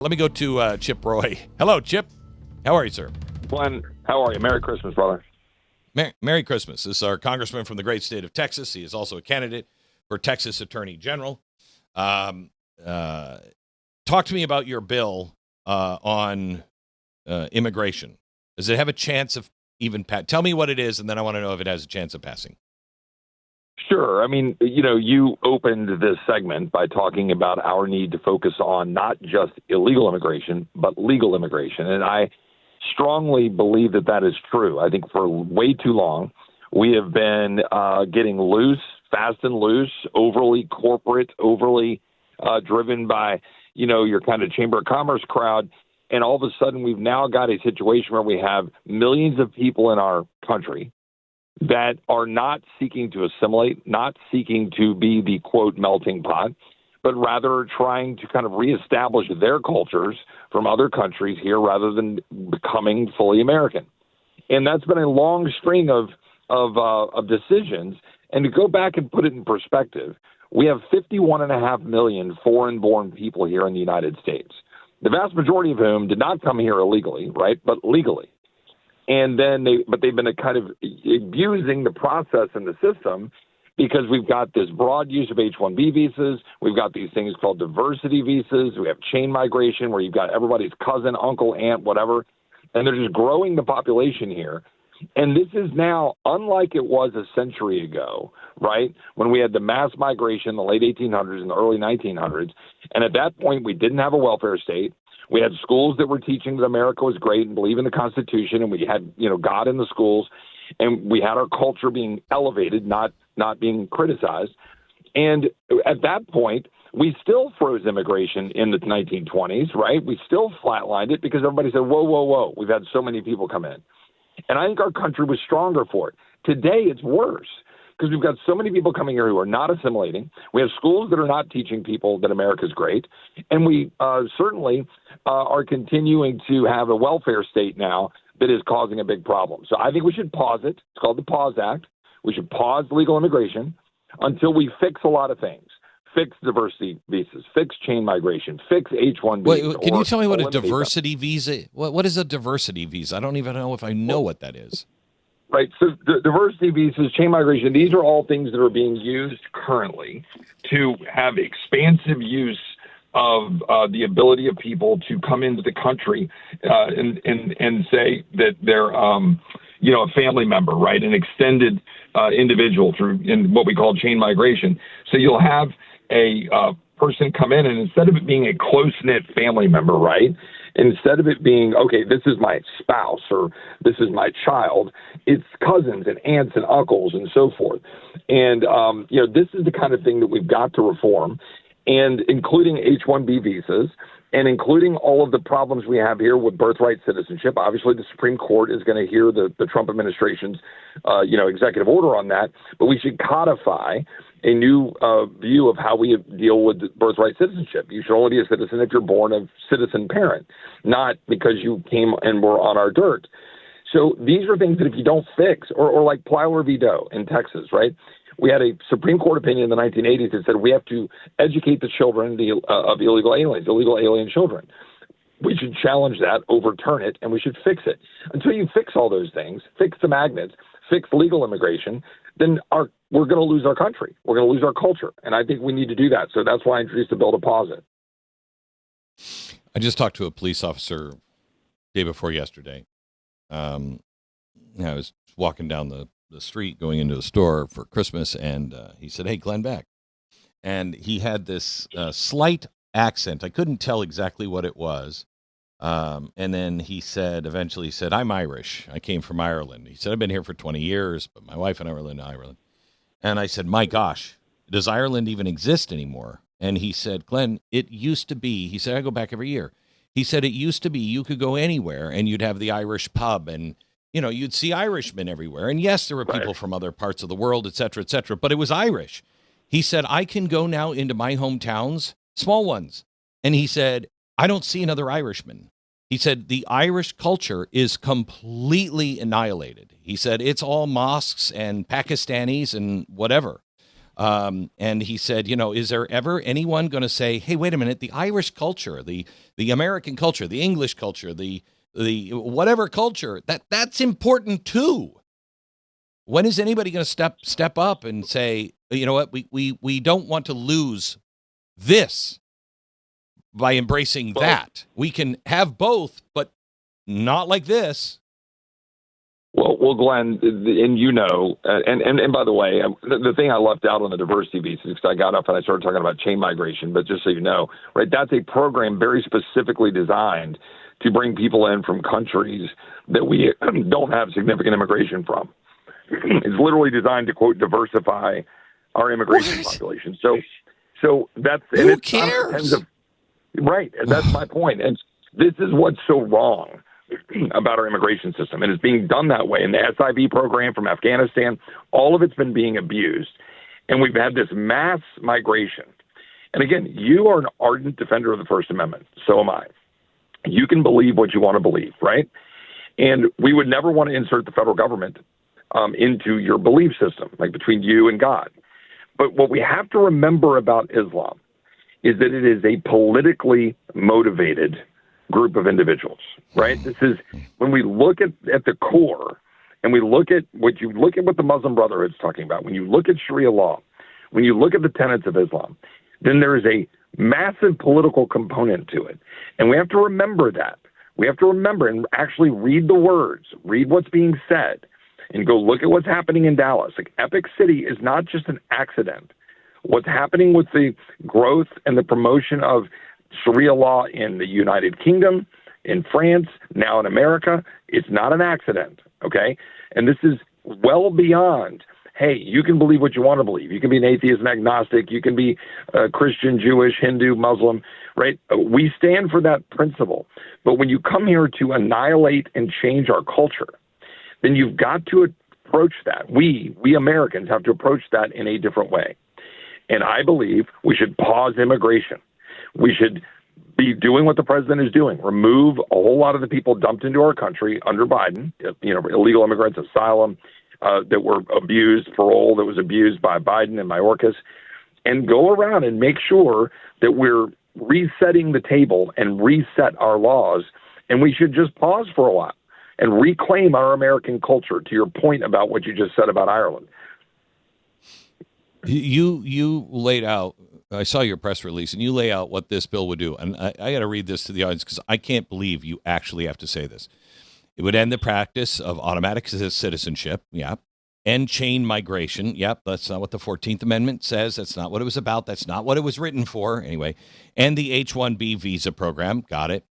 Let me go to Chip Roy. Hello, Chip. How are you, sir? Glenn, how are you? Merry Christmas, brother. Merry Christmas. This is our congressman from the great state of Texas. He is also a candidate for Texas Attorney General. Talk to me about your bill on immigration. Does it have a chance of even tell me what it is, and then I want to know if it has a chance of passing. Sure. I mean, you opened this segment by talking about our need to focus on not just illegal immigration, but legal immigration. And I strongly believe that that is true. I think for way too long, we have been getting loose, fast and loose, overly corporate, overly driven by, your kind of Chamber of Commerce crowd. And all of a sudden, we've now got a situation where we have millions of people in our country that are not seeking to assimilate, not seeking to be the, quote, melting pot, but rather trying to kind of reestablish their cultures from other countries here rather than becoming fully American. And that's been a long string of decisions. And to go back and put it in perspective, we have 51.5 million foreign-born people here in the United States, the vast majority of whom did not come here illegally, right, but legally. And then they've been kind of abusing the process and the system because we've got this broad use of H-1B visas. We've got these things called diversity visas. We have chain migration where you've got everybody's cousin, uncle, aunt, whatever. And they're just growing the population here. And this is now unlike it was a century ago, right, when we had the mass migration in the late 1800s and the early 1900s. And at that point, we didn't have a welfare state. We had schools that were teaching that America was great and believe in the Constitution, and we had, God in the schools, and we had our culture being elevated, not being criticized. And at that point, we still froze immigration in the 1920s, right? We still flatlined it because everybody said, whoa, we've had so many people come in. And I think our country was stronger for it. Today, it's worse because we've got so many people coming here who are not assimilating. We have schools that are not teaching people that America's great. And we certainly are continuing to have a welfare state now that is causing a big problem. So I think we should pause it. It's called the Pause Act. We should pause legal immigration until we fix a lot of things. Fix diversity visas, fix chain migration, fix H-1B. Wait, can you tell me what a diversity visa? What is a diversity visa? I don't even know if I know what that is. Right. So the diversity visas, chain migration, these are all things that are being used currently to have expansive use of the ability of people to come into the country and say that they're, a family member, right, an extended individual through in what we call chain migration. So you'll have a person come in, and instead of it being a close-knit family member, right, instead of it being, okay, this is my spouse or this is my child, it's cousins and aunts and uncles and so forth. And, this is the kind of thing that we've got to reform, and including H-1B visas and including all of the problems we have here with birthright citizenship. Obviously, the Supreme Court is going to hear the Trump administration's, executive order on that, but we should codify a new view of how we deal with birthright citizenship. You should only be a citizen if you're born of citizen parent, not because you came and were on our dirt. So these are things that if you don't fix, or like Plyler v. Doe in Texas, right? We had a Supreme Court opinion in the 1980s that said we have to educate the children of illegal aliens, illegal alien children. We should challenge that, overturn it, and we should fix it. Until you fix all those things, fix the magnets, fix legal immigration, then we're going to lose our country. We're going to lose our culture. And I think we need to do that. So that's why I introduced the bill to pause it. I just talked to a police officer day before yesterday. I was walking down the street going into a store for Christmas, and he said, "Hey, Glenn Beck." And he had this slight accent. I couldn't tell exactly what it was. And then eventually he said, "I'm Irish. I came from Ireland." He said, "I've been here for 20 years, but my wife and I were in Ireland." And I said, "My gosh, does Ireland even exist anymore?" And he said, "Glenn, it used to be," he said, "I go back every year." He said, "It used to be you could go anywhere and you'd have the Irish pub and, you'd see Irishmen everywhere. And yes, there were people from other parts of the world, et cetera, but it was Irish." He said, "I can go now into my hometowns, small ones." And he said, "I don't see another Irishman." He said, "The Irish culture is completely annihilated." He said, "It's all mosques and Pakistanis and whatever." And he said, is there ever anyone going to say, hey, wait a minute, the Irish culture, the American culture, the English culture, the whatever culture, that's important too. When is anybody going to step up and say, you know what, we don't want to lose this by embracing that. We can have both, but not like this. Well, Glenn, and by the way, the thing I left out on the diversity piece is because I got up and I started talking about chain migration, but just so you know, right, that's a program very specifically designed to bring people in from countries that we don't have significant immigration from. It's literally designed to, quote, diversify our immigration population. So that's... Who cares? Right, and that's my point. And this is what's so wrong about our immigration system, and it's being done that way. In the SIV program from Afghanistan, all of it's been being abused, and we've had this mass migration. And again, you are an ardent defender of the First Amendment. So am I. You can believe what you want to believe, right? And we would never want to insert the federal government into your belief system, like between you and God. But what we have to remember about Islam is that it is a politically motivated group of individuals, right? This is when we look at the core and we look at what the Muslim Brotherhood is talking about, when you look at Sharia law, when you look at the tenets of Islam, then there is a massive political component to it. And we have to remember that. We have to remember and actually read the words, read what's being said, and go look at what's happening in Dallas. Like, Epic City is not just an accident. What's happening with the growth and the promotion of Sharia law in the United Kingdom, in France, now in America, it's not an accident, okay? And this is well beyond, hey, you can believe what you want to believe. You can be an atheist, an agnostic. You can be Christian, Jewish, Hindu, Muslim, right? We stand for that principle. But when you come here to annihilate and change our culture, then you've got to approach that. We Americans have to approach that in a different way. And I believe we should pause immigration. We should be doing what the president is doing, remove a whole lot of the people dumped into our country under Biden, illegal immigrants, asylum, that were abused, parole that was abused by Biden and Mayorkas, and go around and make sure that we're resetting the table and reset our laws. And we should just pause for a while and reclaim our American culture, to your point about what you just said about Ireland. You laid out, I saw your press release, and you lay out what this bill would do. And I got to read this to the audience because I can't believe you actually have to say this. It would end the practice of automatic citizenship, end chain migration. That's not what the 14th Amendment says. That's not what it was about. That's not what it was written for. Anyway, and the H-1B visa program, got it.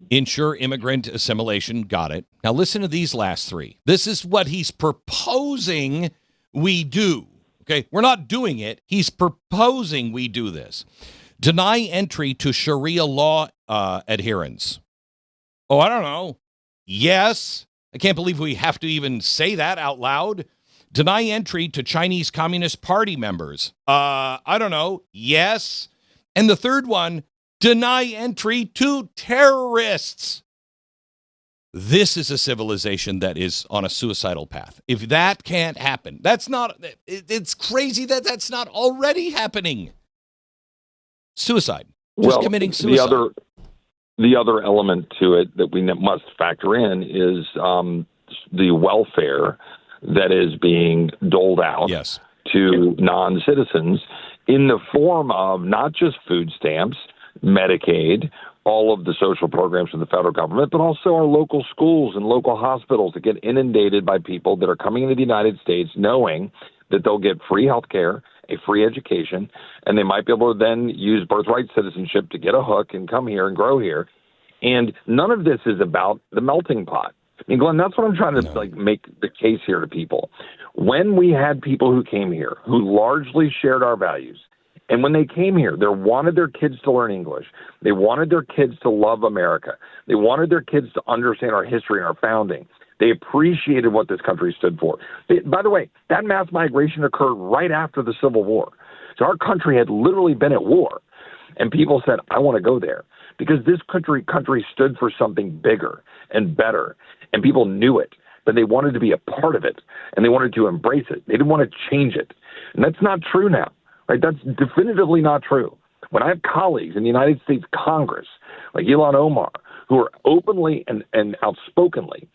Ensure immigrant assimilation, got it. Now listen to these last three. This is what he's proposing we do. Okay, we're not doing it. He's proposing we do this. Deny entry to Sharia law adherents. Oh, I don't know. Yes. I can't believe we have to even say that out loud. Deny entry to Chinese Communist Party members. I don't know. Yes. And the third one, deny entry to terrorists. This is a civilization that is on a suicidal path. If that can't happen, it's crazy that that's not already happening. Suicide. Just committing suicide. The other element to it that we must factor in is the welfare that is being doled out to non-citizens in the form of not just food stamps, Medicaid, all of the social programs from the federal government, but also our local schools and local hospitals that get inundated by people that are coming into the United States knowing that they'll get free health care, a free education, and they might be able to then use birthright citizenship to get a hook and come here and grow here. And none of this is about the melting pot. I mean, Glenn, that's what I'm trying to make the case here to people. When we had people who came here who largely shared our values, and when they came here, they wanted their kids to learn English. They wanted their kids to love America. They wanted their kids to understand our history and our founding. They appreciated what this country stood for. By the way, that mass migration occurred right after the Civil War. So our country had literally been at war. And people said, I want to go there. Because this country stood for something bigger and better. And people knew it. But they wanted to be a part of it. And they wanted to embrace it. They didn't want to change it. And that's not true now. right? That's definitively not true. When I have colleagues in the United States Congress, like Ilhan Omar, who are openly and outspokenly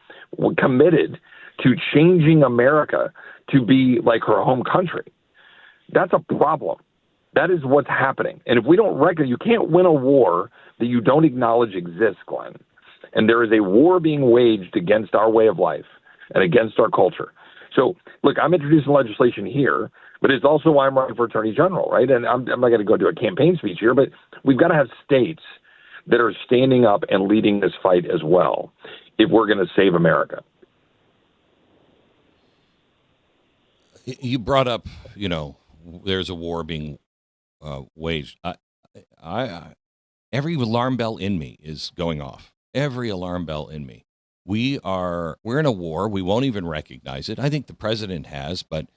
committed to changing America to be like her home country, that's a problem. That is what's happening. And if we don't recognize, you can't win a war that you don't acknowledge exists, Glenn. And there is a war being waged against our way of life and against our culture. So, look, I'm introducing legislation here, but it's also why I'm running for Attorney General, right? And I'm not going to go do a campaign speech here, but we've got to have states that are standing up and leading this fight as well if we're going to save America. You brought up, there's a war being waged. Every alarm bell in me is going off. Every alarm bell in me. We're in a war. We won't even recognize it. I think the president has, but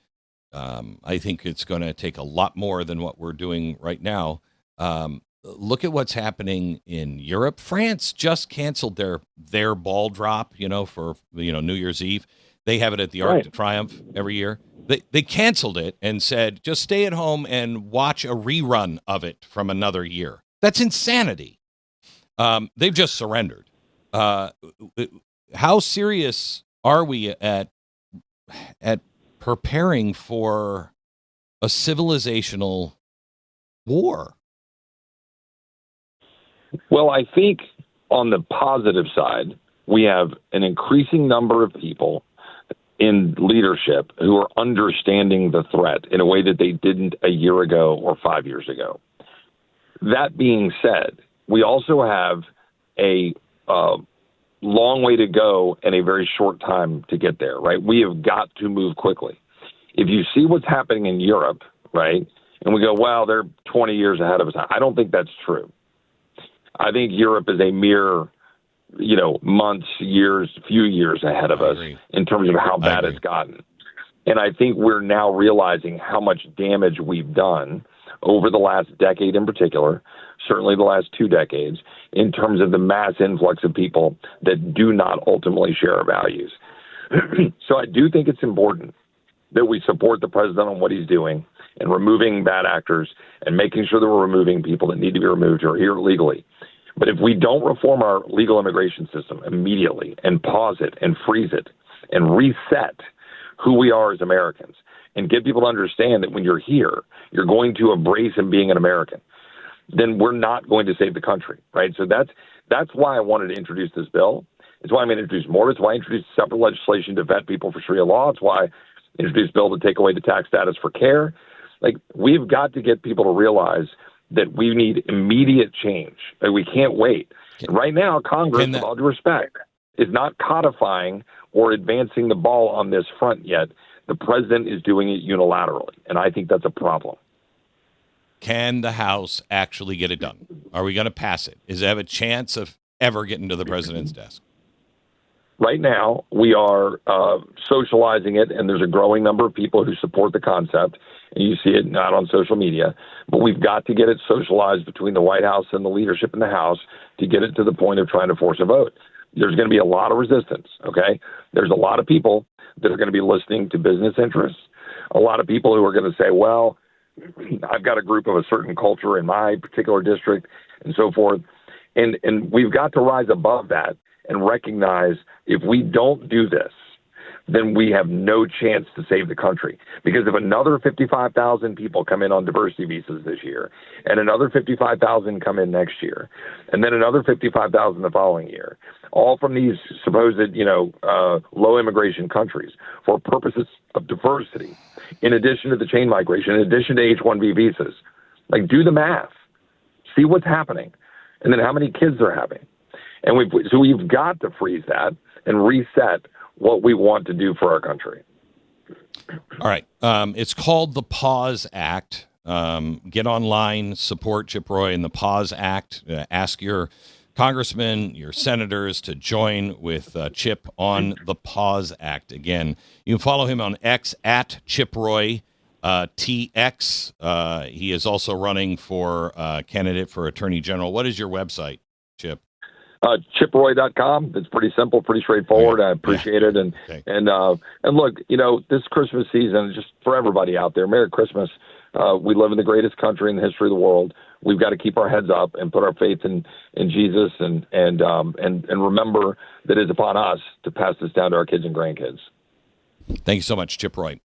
I think it's going to take a lot more than what we're doing right now. Look at what's happening in Europe. France just canceled their ball drop, for New Year's Eve. They have it at the Arc de Triomphe every year. They canceled it and said, just stay at home and watch a rerun of it from another year. That's insanity. They've just surrendered. How serious are we at preparing for a civilizational war? Well, I think on the positive side, we have an increasing number of people in leadership who are understanding the threat in a way that they didn't a year ago or 5 years ago. That being said, we also have a long way to go and a very short time to get there, right? We have got to move quickly. If you see what's happening in Europe, right, and we go, well, they're 20 years ahead of us. I don't think that's true. I think Europe is a mere, months, years, few years ahead of us in terms of how bad it's gotten. And I think we're now realizing how much damage we've done over the last decade in particular, certainly the last 2 decades, in terms of the mass influx of people that do not ultimately share our values. So I do think it's important that we support the president on what he's doing and removing bad actors and making sure that we're removing people that need to be removed who are here illegally. But if we don't reform our legal immigration system immediately and pause it and freeze it and reset who we are as Americans and get people to understand that when you're here, you're going to embrace and being an American, then we're not going to save the country, right? So that's why I wanted to introduce this bill. It's why I'm going to introduce more. It's why I introduced separate legislation to vet people for Sharia law. It's why I introduced a bill to take away the tax status for care. Like, we've got to get people to realize that we need immediate change. Like, we can't wait. Right now, Congress, with all due respect, is not codifying or advancing the ball on this front yet. The president is doing it unilaterally, and I think that's a problem. Can the House actually get it done? Are we going to pass it? Does it have a chance of ever getting to the president's desk? Right now, we are socializing it, and there's a growing number of people who support the concept, and you see it not on social media. But we've got to get it socialized between the White House and the leadership in the House to get it to the point of trying to force a vote. There's going to be a lot of resistance, okay? There's a lot of people that are going to be listening to business interests, a lot of people who are going to say, well, I've got a group of a certain culture in my particular district and so forth. And we've got to rise above that and recognize if we don't do this, then we have no chance to save the country. Because if another 55,000 people come in on diversity visas this year, and another 55,000 come in next year, and then another 55,000 the following year, all from these supposed, low immigration countries for purposes of diversity, in addition to the chain migration, in addition to H-1B visas, like, do the math, see what's happening, and then how many kids they're having. And we've got to freeze that and reset what we want to do for our country. All right. It's called the Pause Act. Get online, support Chip Roy and the Pause Act. Ask your congressmen, your senators to join with Chip on the Pause Act. Again, you can follow him on X at Chip Roy TX. He is also running for candidate for Attorney General. What is your website, Chip? ChipRoy.com. It's pretty simple, pretty straightforward. Okay. I appreciate it. And Okay. and look, this Christmas season, just for everybody out there, Merry Christmas. We live in the greatest country in the history of the world. We've got to keep our heads up and put our faith in Jesus and remember that it's upon us to pass this down to our kids and grandkids. Thank you so much, Chip Roy.